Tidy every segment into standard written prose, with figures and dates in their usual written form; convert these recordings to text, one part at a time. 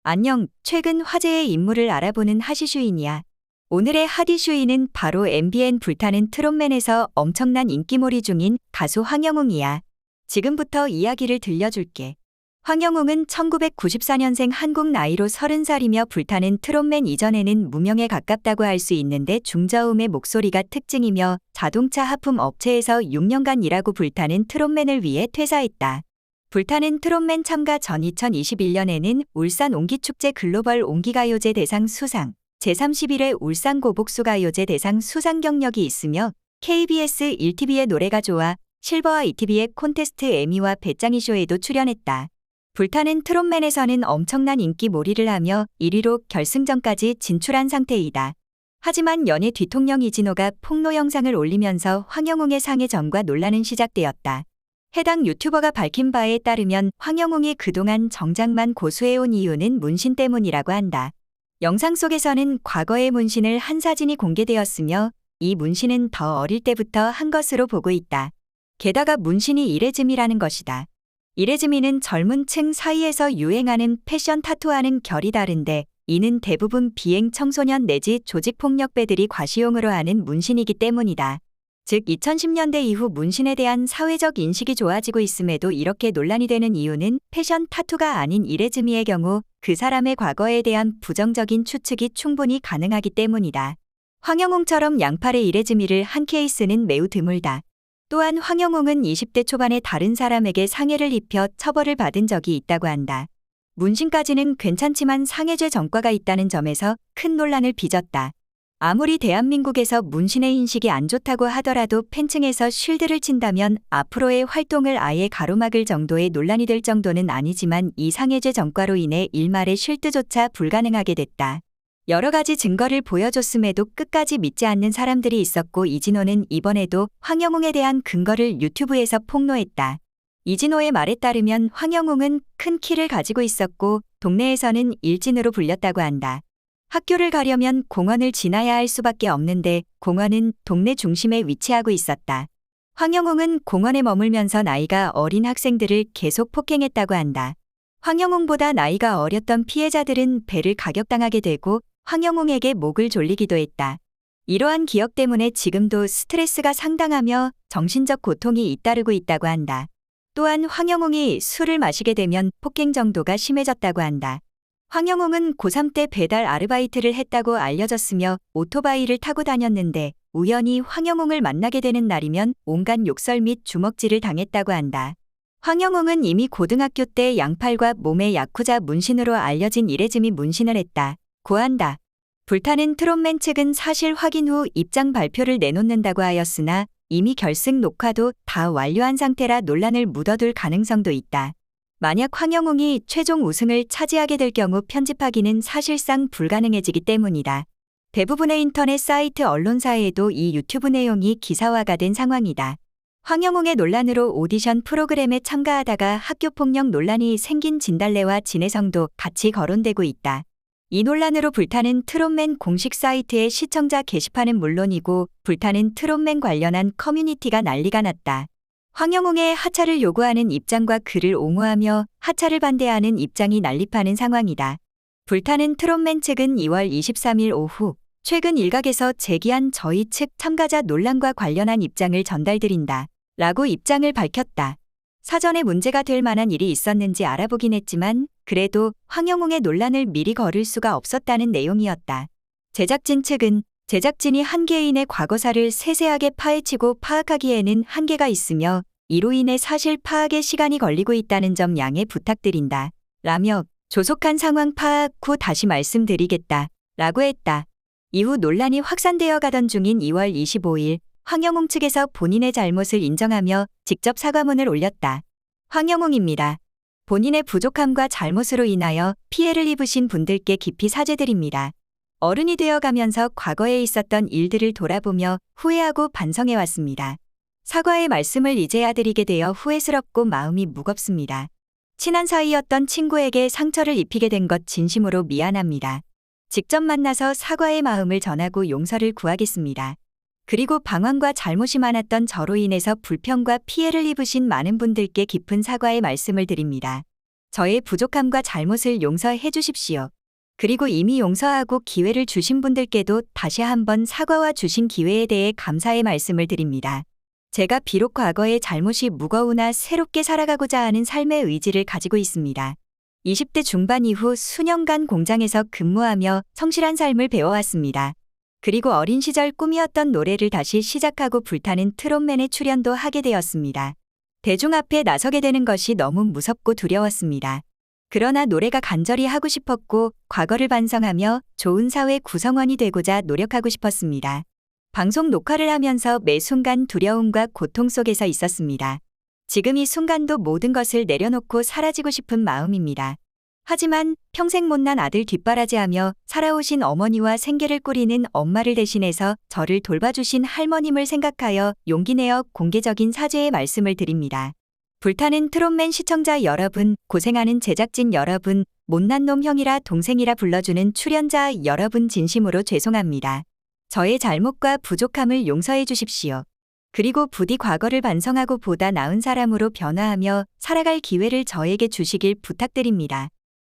안녕, 최근 화제의 인물을 알아보는 하시슈인이야. 오늘의 핫이슈인은 바로 MBN 불타는 트롯맨에서 엄청난 인기몰이 중인 가수 황영웅이야. 지금부터 이야기를 들려줄게. 황영웅은 1994년생 한국 나이로 30살이며 불타는 트롯맨 이전에는 무명에 가깝다고 할 수 있는데 중저음의 목소리가 특징이며 자동차 하품 업체에서 6년간 일하고 불타는 트롯맨을 위해 퇴사했다. 불타는 트롯맨 참가 전 2021년에는 울산 옹기축제 글로벌 옹기가요제 대상 수상, 제31회 울산 고복수가요제 대상 수상 경력이 있으며 KBS 1TV의 노래가 좋아, 실버와 ETV의 콘테스트 에미와 배짱이쇼에도 출연했다. 불타는 트롯맨에서는 엄청난 인기몰이를 하며 1위로 결승전까지 진출한 상태이다. 하지만 연예 뒤통령 이진호가 폭로 영상을 올리면서 황영웅의 상해 전과 논란은 시작되었다. 해당 유튜버가 밝힌 바에 따르면 황영웅이 그동안 정장만 고수해온 이유는 문신 때문이라고 한다. 영상 속에서는 과거의 문신을 한 사진이 공개되었으며 이 문신은 더 어릴 때부터 한 것으로 보고 있다. 게다가 문신이 이레즈미라는 것이다. 이레즈미는 젊은 층 사이에서 유행하는 패션 타투와는 결이 다른데 이는 대부분 비행 청소년 내지 조직폭력배들이 과시용으로 하는 문신이기 때문이다. 즉 2010년대 이후 문신에 대한 사회적 인식이 좋아지고 있음에도 이렇게 논란이 되는 이유는 패션 타투가 아닌 이레즈미의 경우 그 사람의 과거에 대한 부정적인 추측이 충분히 가능하기 때문이다. 황영웅처럼 양팔의 이레즈미를 한 케이스는 매우 드물다. 또한 황영웅은 20대 초반에 다른 사람에게 상해를 입혀 처벌을 받은 적이 있다고 한다. 문신까지는 괜찮지만 상해죄 전과가 있다는 점에서 큰 논란을 빚었다. 아무리 대한민국에서 문신의 인식이 안 좋다고 하더라도 팬층에서 쉴드를 친다면 앞으로의 활동을 아예 가로막을 정도의 논란이 될 정도는 아니지만 이 상해죄 전과로 인해 일말의 쉴드조차 불가능하게 됐다. 여러 가지 증거를 보여줬음에도 끝까지 믿지 않는 사람들이 있었고 이진호는 이번에도 황영웅에 대한 근거를 유튜브에서 폭로했다. 이진호의 말에 따르면 황영웅은 큰 키를 가지고 있었고 동네에서는 일진으로 불렸다고 한다. 학교를 가려면 공원을 지나야 할 수밖에 없는데 공원은 동네 중심에 위치하고 있었다. 황영웅은 공원에 머물면서 나이가 어린 학생들을 계속 폭행했다고 한다. 황영웅보다 나이가 어렸던 피해자들은 배를 가격당하게 되고 황영웅에게 목을 졸리기도 했다. 이러한 기억 때문에 지금도 스트레스가 상당하며 정신적 고통이 잇따르고 있다고 한다. 또한 황영웅이 술을 마시게 되면 폭행 정도가 심해졌다고 한다. 황영웅은 고3 때 배달 아르바이트를 했다고 알려졌으며 오토바이를 타고 다녔는데 우연히 황영웅을 만나게 되는 날이면 온갖 욕설 및 주먹질을 당했다고 한다. 황영웅은 이미 고등학교 때 양팔과 몸에 야쿠자 문신으로 알려진 이레즈미 문신을 했다고 한다. 불타는 트롯맨 측은 사실 확인 후 입장 발표를 내놓는다고 하였으나 이미 결승 녹화도 다 완료한 상태라 논란을 묻어둘 가능성도 있다. 만약 황영웅이 최종 우승을 차지하게 될 경우 편집하기는 사실상 불가능해지기 때문이다. 대부분의 인터넷 사이트 언론사에도 이 유튜브 내용이 기사화가 된 상황이다. 황영웅의 논란으로 오디션 프로그램에 참가하다가 학교폭력 논란이 생긴 진달래와 진혜성도 같이 거론되고 있다. 이 논란으로 불타는 트롯맨 공식 사이트의 시청자 게시판은 물론이고 불타는 트롯맨 관련한 커뮤니티가 난리가 났다. 황영웅의 하차를 요구하는 입장과 그를 옹호하며 하차를 반대하는 입장이 난립하는 상황이다. 불타는 트롯맨 측은 2월 23일 오후 최근 일각에서 제기한 저희 측 참가자 논란과 관련한 입장을 전달드린다 라고 입장을 밝혔다. 사전에 문제가 될 만한 일이 있었는지 알아보긴 했지만 그래도 황영웅의 논란을 미리 거를 수가 없었다는 내용이었다. 제작진 측은 제작진이 한 개인의 과거사를 세세하게 파헤치고 파악하기에는 한계가 있으며 이로 인해 사실 파악에 시간이 걸리고 있다는 점 양해 부탁드린다 라며 조속한 상황 파악 후 다시 말씀드리겠다 라고 했다. 이후 논란이 확산되어 가던 중인 2월 25일 황영웅 측에서 본인의 잘못을 인정하며 직접 사과문을 올렸다. 황영웅입니다. 본인의 부족함과 잘못으로 인하여 피해를 입으신 분들께 깊이 사죄드립니다. 어른이 되어가면서 과거에 있었던 일들을 돌아보며 후회하고 반성해왔습니다. 사과의 말씀을 이제야 드리게 되어 후회스럽고 마음이 무겁습니다. 친한 사이였던 친구에게 상처를 입히게 된 것 진심으로 미안합니다. 직접 만나서 사과의 마음을 전하고 용서를 구하겠습니다. 그리고 방황과 잘못이 많았던 저로 인해서 불평과 피해를 입으신 많은 분들께 깊은 사과의 말씀을 드립니다. 저의 부족함과 잘못을 용서해 주십시오. 그리고 이미 용서하고 기회를 주신 분들께도 다시 한번 사과와 주신 기회에 대해 감사의 말씀을 드립니다. 제가 비록 과거의 잘못이 무거우나 새롭게 살아가고자 하는 삶의 의지를 가지고 있습니다. 20대 중반 이후 수년간 공장에서 근무하며 성실한 삶을 배워왔습니다. 그리고 어린 시절 꿈이었던 노래를 다시 시작하고 불타는 트롯맨에 출연도 하게 되었습니다. 대중 앞에 나서게 되는 것이 너무 무섭고 두려웠습니다. 그러나 노래가 간절히 하고 싶었고 과거를 반성하며 좋은 사회 구성원이 되고자 노력하고 싶었습니다. 방송 녹화를 하면서 매 순간 두려움과 고통 속에서 있었습니다. 지금 이 순간도 모든 것을 내려놓고 사라지고 싶은 마음입니다. 하지만 평생 못난 아들 뒷바라지하며 살아오신 어머니와 생계를 꾸리는 엄마를 대신해서 저를 돌봐주신 할머님을 생각하여 용기 내어 공개적인 사죄의 말씀을 드립니다. 불타는 트롯맨 시청자 여러분, 고생하는 제작진 여러분, 못난 놈 형이라 동생이라 불러주는 출연자 여러분 진심으로 죄송합니다. 저의 잘못과 부족함을 용서해 주십시오. 그리고 부디 과거를 반성하고 보다 나은 사람으로 변화하며 살아갈 기회를 저에게 주시길 부탁드립니다.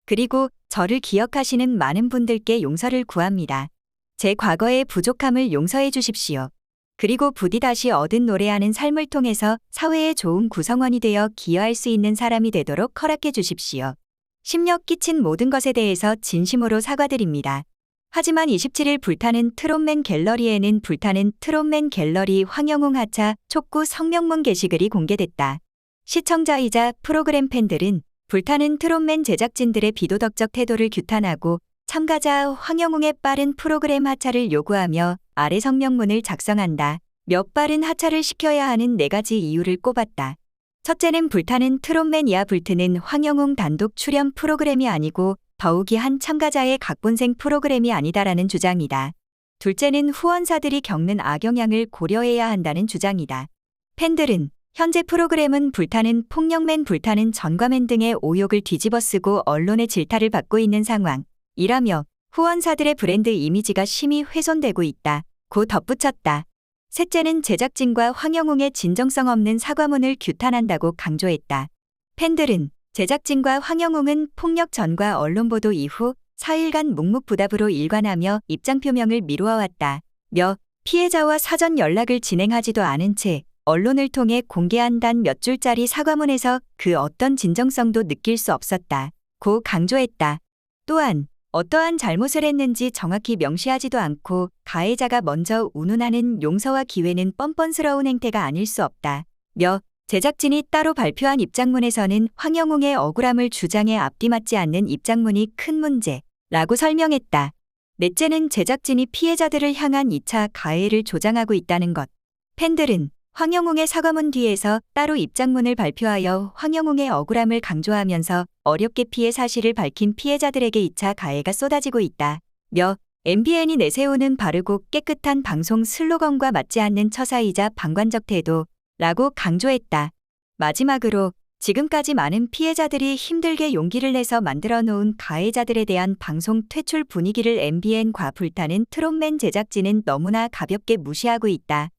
그리고 저를 기억하시는 많은 분들께 용서를 구합니다. 제 과거의 부족함을 용서해 주십시오. 그리고 부디 다시 얻은 노래하는 삶을 통해서 사회의 좋은 구성원이 되어 기여할 수 있는 사람이 되도록 허락해 주십시오. 심려 끼친 모든 것에 대해서 진심으로 사과드립니다. 하지만 27일 불타는 트롯맨 갤러리에는 불타는 트롯맨 갤러리 황영웅 하차 촉구 성명문 게시글이 공개됐다. 시청자이자 프로그램 팬들은 불타는 트롯맨 제작진들의 비도덕적 태도를 규탄하고 참가자 황영웅의 빠른 프로그램 하차를 요구하며 아래 성명문을 작성한다. 몇 빠른 하차를 시켜야 하는 4가지 이유를 꼽았다. 첫째는 불타는 트롯맨 이하 불트는 황영웅 단독 출연 프로그램이 아니고 더욱이 한 참가자의 각본생 프로그램이 아니다라는 주장이다. 둘째는 후원사들이 겪는 악영향을 고려해야 한다는 주장이다. 팬들은 현재 프로그램은 불타는 폭력맨 불타는 전과맨 등의 오욕을 뒤집어쓰고 언론의 질타를 받고 있는 상황이라며 후원사들의 브랜드 이미지가 심히 훼손되고 있다. 고 덧붙였다. 셋째는 제작진과 황영웅의 진정성 없는 사과문을 규탄한다고 강조했다. 팬들은 제작진과 황영웅은 폭력 전과 언론 보도 이후 4일간 묵묵부답으로 일관하며 입장 표명을 미루어왔다. 피해자와 사전 연락을 진행하지도 않은 채 언론을 통해 공개한 단 몇 줄짜리 사과문에서 그 어떤 진정성도 느낄 수 없었다. 고 강조했다. 또한 어떠한 잘못을 했는지 정확히 명시하지도 않고 가해자가 먼저 운운하는 용서와 기회는 뻔뻔스러운 행태가 아닐 수 없다. 제작진이 따로 발표한 입장문에서는 황영웅의 억울함을 주장해 앞뒤맞지 않는 입장문이 큰 문제라고 설명했다. 넷째는 제작진이 피해자들을 향한 2차 가해를 조장하고 있다는 것. 팬들은 황영웅의 사과문 뒤에서 따로 입장문을 발표하여 황영웅의 억울함을 강조하면서 어렵게 피해 사실을 밝힌 피해자들에게 2차 가해가 쏟아지고 있다. MBN이 내세우는 바르고 깨끗한 방송 슬로건과 맞지 않는 처사이자 방관적 태도라고 강조했다. 마지막으로 지금까지 많은 피해자들이 힘들게 용기를 내서 만들어 놓은 가해자들에 대한 방송 퇴출 분위기를 MBN과 불타는 트롯맨 제작진은 너무나 가볍게 무시하고 있다.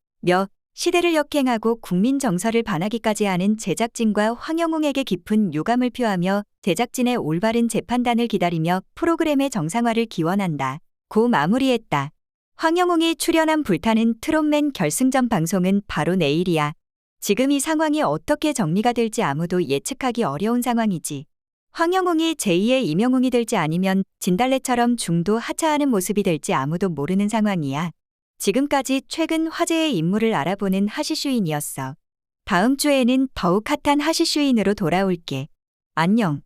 시대를 역행하고 국민 정서를 반하기까지 하는 제작진과 황영웅에게 깊은 유감을 표하며 제작진의 올바른 재판단을 기다리며 프로그램의 정상화를 기원한다. 고 마무리했다. 황영웅이 출연한 불타는 트롯맨 결승전 방송은 바로 내일이야. 지금 이 상황이 어떻게 정리가 될지 아무도 예측하기 어려운 상황이지. 황영웅이 제2의 이명웅이 될지 아니면 진달래처럼 중도 하차하는 모습이 될지 아무도 모르는 상황이야. 지금까지 최근 화제의 인물을 알아보는 하시슈인이었어. 다음 주에는 더욱 핫한 하시슈인으로 돌아올게. 안녕.